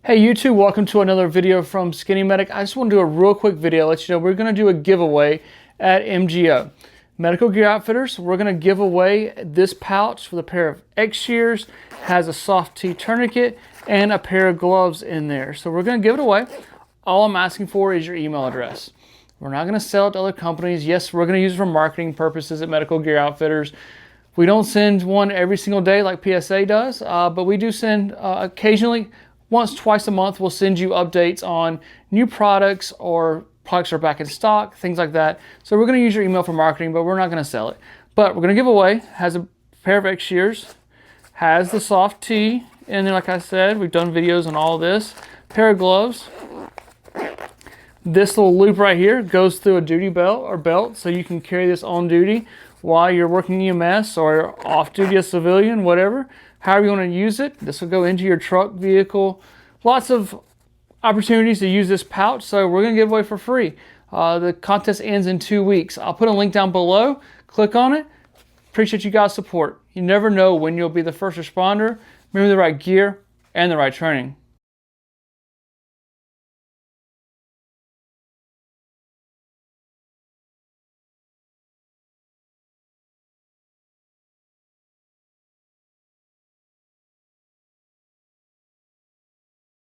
Hey YouTube, welcome to another video from Skinny Medic. I just want to do a real quick video, let you know we're going to do a giveaway at MGO. Medical Gear Outfitters, we're going to give away this pouch with a pair of xShears, has a SOF-T Tourniquet, and a pair of gloves in there. So we're going to give it away. All I'm asking for is your email address. We're not going to sell it to other companies. Yes, we're going to use it for marketing purposes at Medical Gear Outfitters. We don't send one every single day like PSA does, but we do send occasionally. Once, twice a month, we'll send you updates on new products or products are back in stock, things like that. So we're going to use your email for marketing, but we're not going to sell it. But we're going to give away, has a pair of xShears, has the SOF-T, and then like I said, we've done videos on all this. Pair of gloves. This little loop right here goes through a duty belt or belt, so you can carry this on duty while you're working EMS or off duty as civilian, whatever. However you want to use it, this will go into your truck, vehicle. Lots of opportunities to use this pouch, so we're going to give away for free. The contest ends in 2 weeks. I'll put a link down below. Click on it. Appreciate you guys' support. You never know when you'll be the first responder. Remember the right gear and the right training.